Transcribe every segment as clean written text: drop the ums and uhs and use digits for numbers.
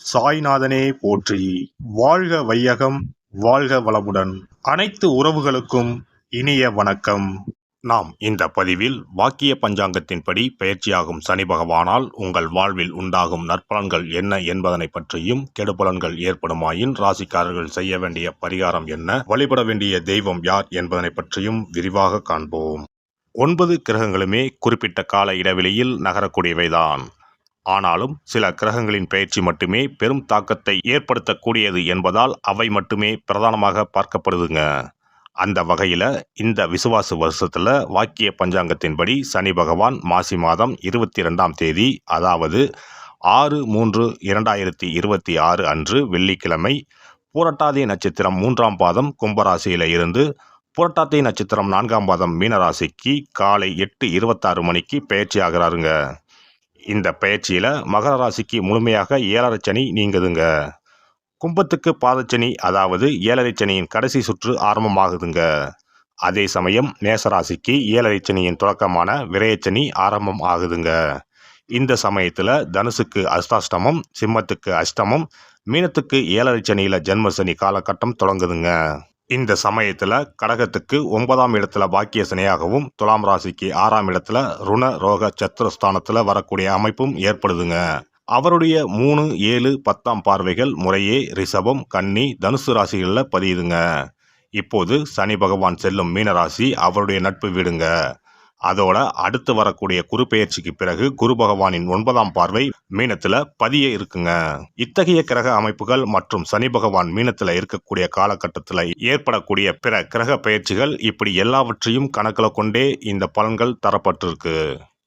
சாய்நாதனே போற்றி. வாழ்க வையகம், வாழ்க வளமுடன். அனைத்து உறவுகளுக்கும் இனிய வணக்கம். நாம் இந்த பதிவில் வாக்கிய பஞ்சாங்கத்தின்படி பயிற்சியாகும் சனி பகவானால் உங்கள் வாழ்வில் உண்டாகும் நற்பலன்கள் என்ன என்பதனை பற்றியும், கெடுபலன்கள் ஏற்படுமாயின் ராசிக்காரர்கள் செய்ய வேண்டிய பரிகாரம் என்ன, வழிபட வேண்டிய தெய்வம் யார் என்பதனை பற்றியும் விரிவாக காண்போம். 9 கிரகங்களுமே குறிப்பிட்ட கால இடைவெளியில் நகரக்கூடியவைதான். ஆனாலும் சில கிரகங்களின் பயிற்சி மட்டுமே பெரும் தாக்கத்தை ஏற்படுத்தக்கூடியது என்பதால் அவை மட்டுமே பிரதானமாக பார்க்கப்படுதுங்க. அந்த வகையில் இந்த விசுவாச வருஷத்தில் வாக்கிய பஞ்சாங்கத்தின்படி சனி பகவான் மாசி மாதம் 22ஆம் தேதி, அதாவது 6/3/2026 அன்று வெள்ளிக்கிழமை, பூரட்டாதி நட்சத்திரம் 3ஆம் பாதம் கும்பராசியில் இருந்து புரட்டாதி நட்சத்திரம் 4ஆம் பாதம் மீனராசிக்கு காலை 8:26 மணிக்கு பயிற்சி ஆகிறாருங்க. இந்த பயிற்சியில் மகர ராசிக்கு முழுமையாக 7.5 சனி நீங்குதுங்க. கும்பத்துக்கு பாதச்சனி, அதாவது 7.5 சனியின் கடைசி சுற்று ஆரம்பமாகுதுங்க. அதே சமயம் மேசராசிக்கு 7.5 சனியின் தொடக்கமான விரயச்சனி ஆரம்பம் ஆகுதுங்க. இந்த சமயத்தில் தனுசுக்கு அஷ்டாஷ்டமம், சிம்மத்துக்கு அஷ்டமம், மீனத்துக்கு 7.5 சனியில் ஜென்மசனி காலகட்டம் தொடங்குதுங்க. இந்த சமயத்தில் கடகத்துக்கு 9ஆம் இடத்துல பாக்கிய சனியாகவும், துலாம் ராசிக்கு 6ஆம் இடத்துல ருண ரோக சத்துருஸ்தானத்தில் வரக்கூடிய அமைப்பும் ஏற்படுதுங்க. அவருடைய 3, 7, 10ஆம் பார்வைகள் முறையே ரிஷபம், கன்னி, தனுசு ராசிகளில் பதியுதுங்க. இப்போது சனி பகவான் செல்லும் மீனராசி அவருடைய நட்பு வீடுங்க. அதோட அடுத்து வரக்கூடிய குரு பெயர்ச்சிக்கு பிறகு குரு பகவானின் 9ஆம் பார்வை மீனத்துல பதிய இருக்குங்க. இத்தகைய கிரக அமைப்புகள் மற்றும் சனி பகவான் மீனத்துல இருக்கக்கூடிய காலகட்டத்தில் ஏற்படக்கூடிய பிற கிரக பெயர்ச்சிகள், இப்படி எல்லாவற்றையும் கணக்கில் கொண்டே இந்த பலன்கள் தரப்பட்டிருக்கு.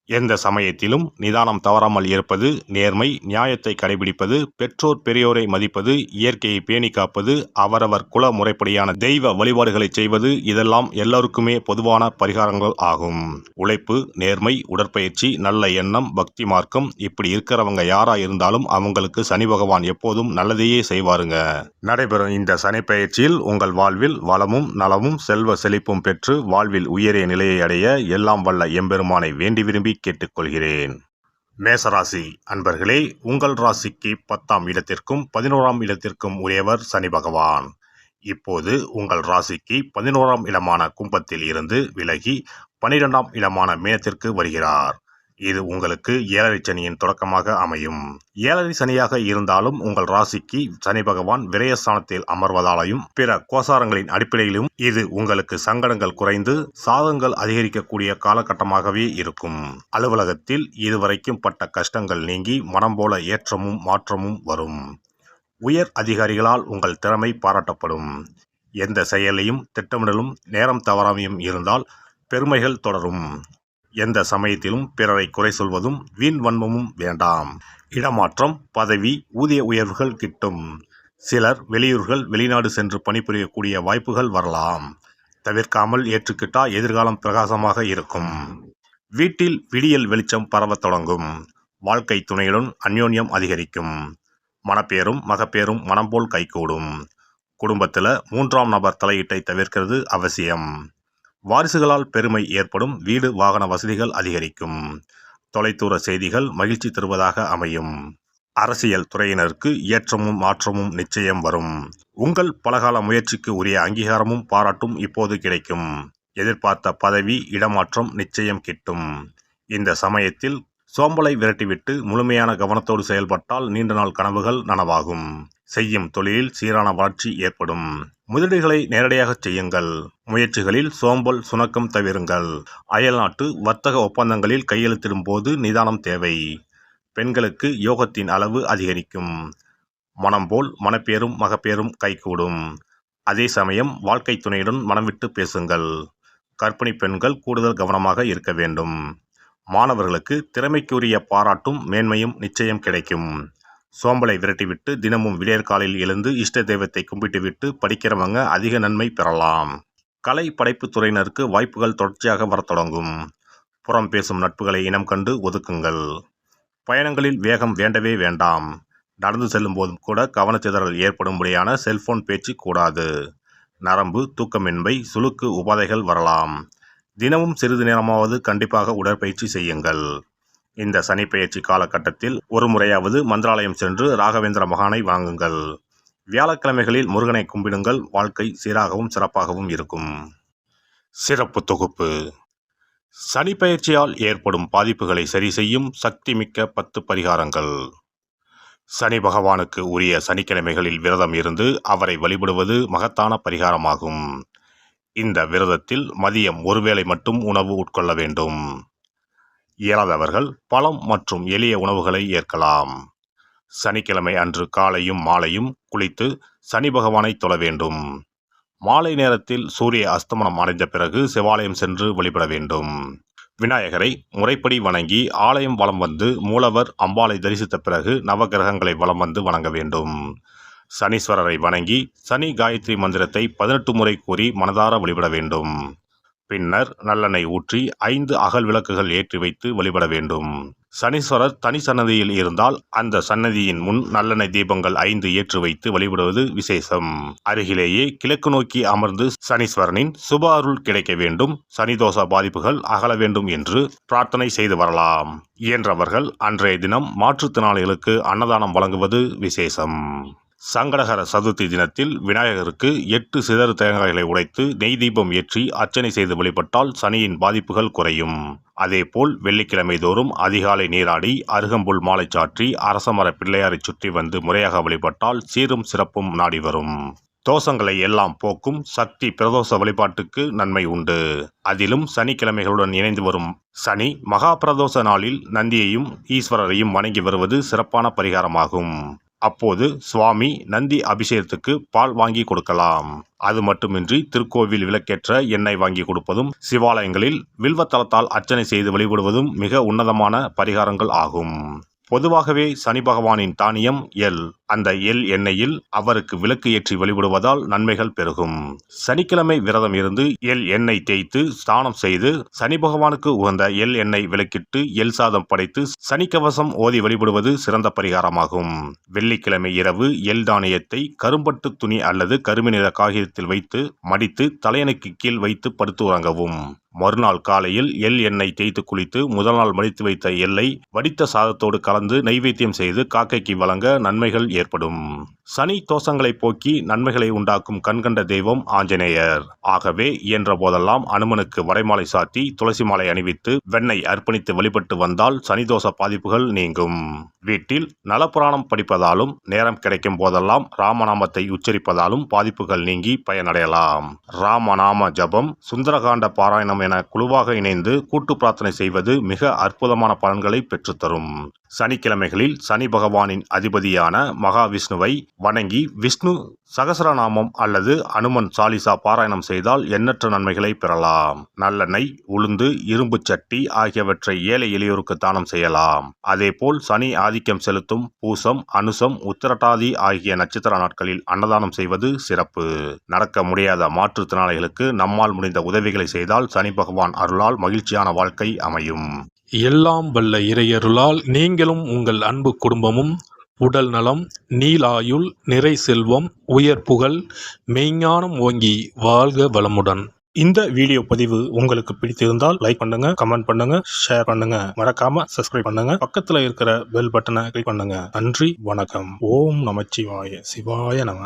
எந்த சமயத்திலும் நிதானம் தவறாமல் இருப்பது, நேர்மை, நியாயத்தை கடைபிடிப்பது, பெற்றோர் பெரியோரை மதிப்பது, இயற்கையை பேணி காப்பது, அவரவர் குல முறைப்படியான தெய்வ வழிபாடுகளை செய்வது, இதெல்லாம் எல்லோருக்குமே பொதுவான பரிகாரங்கள் ஆகும். உழைப்பு, நேர்மை, உடற்பயிற்சி, நல்ல எண்ணம், பக்தி மார்க்கம், இப்படி இருக்கிறவங்க யாரா இருந்தாலும் அவங்களுக்கு சனி பகவான் எப்போதும் நல்லதையே செய்வாருங்க. நடைபெறும் இந்த சனி பயிற்சியில் உங்கள் வாழ்வில் வளமும் நலமும் செல்வ செழிப்பும் பெற்று வாழ்வில் உயரிய நிலையை அடைய எல்லாம் வல்ல எம்பெருமானை வேண்டி விரும்பி கேட்டுக்கொள்கிறேன். மேசராசி அன்பர்களே, உங்கள் ராசிக்கு 10ஆம் இடத்திற்கும் 11ஆம் இடத்திற்கும் உரியவர் சனி பகவான். இப்போது உங்கள் ராசிக்கு 11ஆம் இடமான கும்பத்தில் இருந்து விலகி 12ஆம் இடமான மீனத்திற்கு வருகிறார். இது உங்களுக்கு 7.5 சனியின் தொடக்கமாக அமையும். 7.5 சனியாக இருந்தாலும் உங்கள் ராசிக்கு சனி பகவான் விரயஸ்தானத்தில் அமர்வதாலையும் பிற கோசாரங்களின் அடிப்படையிலும் இது உங்களுக்கு சங்கடங்கள் குறைந்து சாதங்கள் அதிகரிக்கக்கூடிய காலகட்டமாகவே இருக்கும். அலுவலகத்தில் இதுவரைக்கும் பட்ட கஷ்டங்கள் நீங்கி மனம் போல ஏற்றமும் மாற்றமும் வரும். உயர் அதிகாரிகளால் உங்கள் திறமை பாராட்டப்படும். எந்த செயலையும் திட்டமிடலும் நேரம் தவறாமையும் இருந்தால் பெருமைகள் தொடரும். எந்த சமயத்திலும் பிறரை குறை சொல்வதும் வீண் வன்மமும் வேண்டாம். இடமாற்றம், பதவி, ஊதிய உயர்வுகள் கிட்டும். சிலர் வெளியூர்கள், வெளிநாடு சென்று பணிபுரியக்கூடிய வாய்ப்புகள் வரலாம். தவிர்க்காமல் ஏற்றுக்கிட்டால் எதிர்காலம் பிரகாசமாக இருக்கும். வீட்டில் விடியல் வெளிச்சம் பரவத் தொடங்கும். வாழ்க்கை துணையுடன் அந்யோன்யம் அதிகரிக்கும். மணப்பேரும் மகப்பேரும் மனம் போல் கைகூடும். குடும்பத்தில் 3ஆம் நபர் தலையீட்டை தவிர்க்கிறது அவசியம். வாரிசுகளால் பெருமை ஏற்படும். வீடு வாகன வசதிகள் அதிகரிக்கும். தொலைதூர செய்திகள் மகிழ்ச்சி தருவதாக அமையும். அரசியல் துறையினருக்கு ஏற்றமும் மாற்றமும் நிச்சயம் வரும். உங்கள் பலகால முயற்சிக்கு உரிய அங்கீகாரமும் பாராட்டும் இப்போது கிடைக்கும். எதிர்பார்த்த பதவி, இடமாற்றம் நிச்சயம் கிட்டும். இந்த சமயத்தில் சோம்பலை விரட்டிவிட்டு முழுமையான கவனத்தோடு செயல்பட்டால் நீண்ட நாள் கனவுகள் நனவாகும். செய்யும் தொழிலில் சீரான வளர்ச்சி ஏற்படும். முதலீடுகளை நேரடியாக செய்யுங்கள். முயற்சிகளில் சோம்பல் சுணக்கம் தவிருங்கள். அயல்நாட்டு வர்த்தக ஒப்பந்தங்களில் கையெழுத்திடும் போது நிதானம் தேவை. பெண்களுக்கு யோகத்தின் அளவு அதிகரிக்கும். மனம் போல் மணப்பேரும் மகப்பேரும் கைகூடும். அதே சமயம் வாழ்க்கை துணையுடன் மனம் விட்டு பேசுங்கள். கர்ப்பிணி பெண்கள் கூடுதல் கவனமாக இருக்க வேண்டும். மாணவர்களுக்கு திறமைக்குரிய பாராட்டும் மேன்மையும் நிச்சயம் கிடைக்கும். சோம்பலை விரட்டிவிட்டு தினமும் விடியற்காலையில் எழுந்து இஷ்ட தெய்வத்தை கும்பிட்டுவிட்டு படிக்கிறவங்க அதிக நன்மை பெறலாம். கலை படைப்பு துறையினருக்கு வாய்ப்புகள் தொடர்ச்சியாக வரத் தொடங்கும். புறம் பேசும் நட்புகளை இனம் கண்டு ஒதுக்குங்கள். பயணங்களில் வேகம் வேண்டவே வேண்டாம். நடந்து செல்லும் போதும் கூட கவனச்சிதறல் ஏற்படும்படியான செல்போன் பேச்சு கூடாது. நரம்பு தூக்கமின்மை, சுளுக்கு உபாதைகள் வரலாம். தினமும் சிறிது நேரமாவது கண்டிப்பாக உடற்பயிற்சி செய்யுங்கள். இந்த சனிப்பெயர்ச்சி காலகட்டத்தில் ஒரு முறையாவது மந்திராலயம் சென்று ராகவேந்திர மகானை வாங்குங்கள். வியாழக்கிழமைகளில் முருகனை கும்பிடுங்கள். வாழ்க்கை சீராகவும் சிறப்பாகவும் இருக்கும். சிறப்பு தொகுப்பு. சனிப்பெயர்ச்சியால் ஏற்படும் பாதிப்புகளை சரி செய்யும் சக்தி மிக்க 10 பரிகாரங்கள். சனி பகவானுக்கு உரிய சனிக்கிழமைகளில் விரதம் இருந்து அவரை வழிபடுவது மகத்தான பரிகாரமாகும். இந்த விரதத்தில் மதியம் ஒருவேளை மட்டும் உணவு உட்கொள்ள வேண்டும். இயலாதவர்கள் பழம் மற்றும் எளிய உணவுகளை ஏற்கலாம். சனிக்கிழமை அன்று காலையும் மாலையும் குளித்து சனி பகவானை தொழ வேண்டும். மாலை நேரத்தில் சூரிய அஸ்தமனம் அடைந்த பிறகு சிவாலயம் சென்று வழிபட வேண்டும். விநாயகரை முறைப்படி வணங்கி ஆலயம் வலம் வந்து மூலவர் அம்பாளை தரிசித்த பிறகு நவகிரகங்களை வலம் வந்து வணங்க வேண்டும். சனீஸ்வரரை வணங்கி சனி காயத்ரி மந்திரத்தை 18 முறை கூறி மனதார வழிபட வேண்டும். பின்னர் நல்லெண்ணெய் ஊற்றி 5 அகல் விளக்குகள் ஏற்றி வைத்து வழிபட வேண்டும். சனீஸ்வரர் தனி சன்னதியில் இருந்தால் அந்த சன்னதியின் முன் நல்லெண்ணெய் தீபங்கள் 5 ஏற்றி வைத்து வழிபடுவது விசேஷம். அருகிலேயே கிழக்கு நோக்கி அமர்ந்து சனீஸ்வரனின் சுப அருள் கிடைக்க வேண்டும், சனிதோஷ பாதிப்புகள் அகல வேண்டும் என்று பிரார்த்தனை செய்து வரலாம். இயன்றவர்கள் அன்றைய தினம் மாற்றுத்திறனாளிகளுக்கு அன்னதானம் வழங்குவது விசேஷம். சங்கடகர சதுர்த்தி தினத்தில் விநாயகருக்கு 8 சிதறு தேங்காய்களை உடைத்து நெய் தீபம் ஏற்றி அர்ச்சனை செய்து வழிபட்டால் சனியின் பாதிப்புகள் குறையும். அதேபோல் வெள்ளிக்கிழமை தோறும் அதிகாலை நீராடி அருகம்புல் மாலை சாற்றி அரசமர பிள்ளையாரை சுற்றி வந்து முறையாக வழிபட்டால் சீரும் சிறப்பும் நாடி வரும். தோஷங்களை எல்லாம் போக்கும் சக்தி பிரதோஷ வழிபாட்டுக்கு நன்மை உண்டு. அதிலும் சனிக்கிழமைகளுடன் இணைந்து வரும் சனி மகா பிரதோஷ நாளில் நந்தியையும் ஈஸ்வரரையும் வணங்கி வருவது சிறப்பான பரிகாரமாகும். அப்போது சுவாமி நந்தி அபிஷேகத்துக்கு பால் வாங்கி கொடுக்கலாம். அது மட்டுமின்றி திருக்கோவில் விளக்கேற்ற எண்ணெய் வாங்கி கொடுப்பதும் சிவாலயங்களில் வில்வத்தலத்தால் அர்ச்சனை செய்து வழிபடுவதும் மிக உன்னதமான பரிகாரங்கள் ஆகும். பொதுவாகவே சனி பகவானின் தானியம் எள். அந்த எள் எண்ணெயில் அவருக்கு விளக்கு ஏற்றி வழிபடுவதால் நன்மைகள் பெருகும். சனிக்கிழமை விரதம் இருந்து எள் எண்ணெய் தேய்த்து ஸ்நானம் செய்து சனி பகவானுக்கு உகந்த எள் எண்ணெய் விளக்கிட்டு எள் சாதம் படைத்து சனிக்கவசம் ஓதி வழிபடுவது சிறந்த பரிகாரமாகும். வெள்ளிக்கிழமை இரவு எள் தானியத்தை கரும்பட்டு துணி அல்லது கருமை நிற காகிதத்தில் வைத்து மடித்து தலையணைக்கு கீழ் வைத்து படுத்து உறங்கவும். மறுநாள் காலையில் எள் எண்ணெய் தேய்த்து குளித்து முதல் நாள் மடித்து வைத்த எள்ளை வடித்த சாதத்தோடு கலந்து நைவேத்தியம் செய்து காக்கைக்கு வழங்க நன்மைகள் ஏற்படும். சனி தோஷங்களை போக்கி நன்மைகளை உண்டாக்கும் கண்கண்ட தெய்வம் ஆஞ்சநேயர். ஆகவே இயன்ற போதெல்லாம் அனுமனுக்கு வடைமாலை சாத்தி துளசி மாலை அணிவித்து வெண்ணெய் அர்ப்பணித்து வழிபட்டு வந்தால் சனிதோஷ பாதிப்புகள் நீங்கும். வீட்டில் நலப்புராணம் படிப்பதாலும் நேரம் கிடைக்கும் போதெல்லாம் ராமநாமத்தை உச்சரிப்பதாலும் பாதிப்புகள் நீங்கி பயனடையலாம். ராமநாம ஜபம், சுந்தரகாண்ட பாராயணம் என குழுவாக இணைந்து கூட்டு பிரார்த்தனை செய்வது மிக அற்புதமான பலன்களை பெற்றுத்தரும். சனிக்கிழமைகளில் சனி பகவானின் அதிபதியான மகாவிஷ்ணுவை வணங்கி விஷ்ணு சகசரநாமம் அல்லது அனுமன் சாலிசா பாராயணம் செய்தால் எண்ணற்ற நன்மைகளை பெறலாம். நல்லெண்ணெய், உளுந்து, இரும்பு சட்டி ஆகியவற்றை ஏழை எளியோருக்கு தானம் செய்யலாம். அதேபோல் சனி ஆதிக்கம் செலுத்தும் பூசம், அனுசம், உத்திரட்டாதி ஆகிய நட்சத்திர நாட்களில் அன்னதானம் செய்வது சிறப்பு. நடக்க முடியாத மாற்றுத்திறனாளிகளுக்கு நம்மால் முடிந்த உதவிகளை செய்தால் சனி பகவான் அருளால் மகிழ்ச்சியான வாழ்க்கை அமையும். எல்லாம் வல்ல இறையருளால் நீங்களும் உங்கள் அன்பு குடும்பமும் உடல் நலம், நீலாயுள், நிறை செல்வம், உயர் புகழ், மெய்ஞானம் ஓங்கி வாழ்க வளமுடன். இந்த வீடியோ பதிவு உங்களுக்கு பிடித்திருந்தால் லைக் பண்ணுங்க, கமெண்ட் பண்ணுங்க, ஷேர் பண்ணுங்க, மறக்காம சப்ஸ்கிரைப் பண்ணுங்க, பக்கத்துல இருக்கிற பெல் பட்டனை கிளிக் பண்ணுங்க. நன்றி, வணக்கம். ஓம் நமச்சிவாய. சிவாய நம.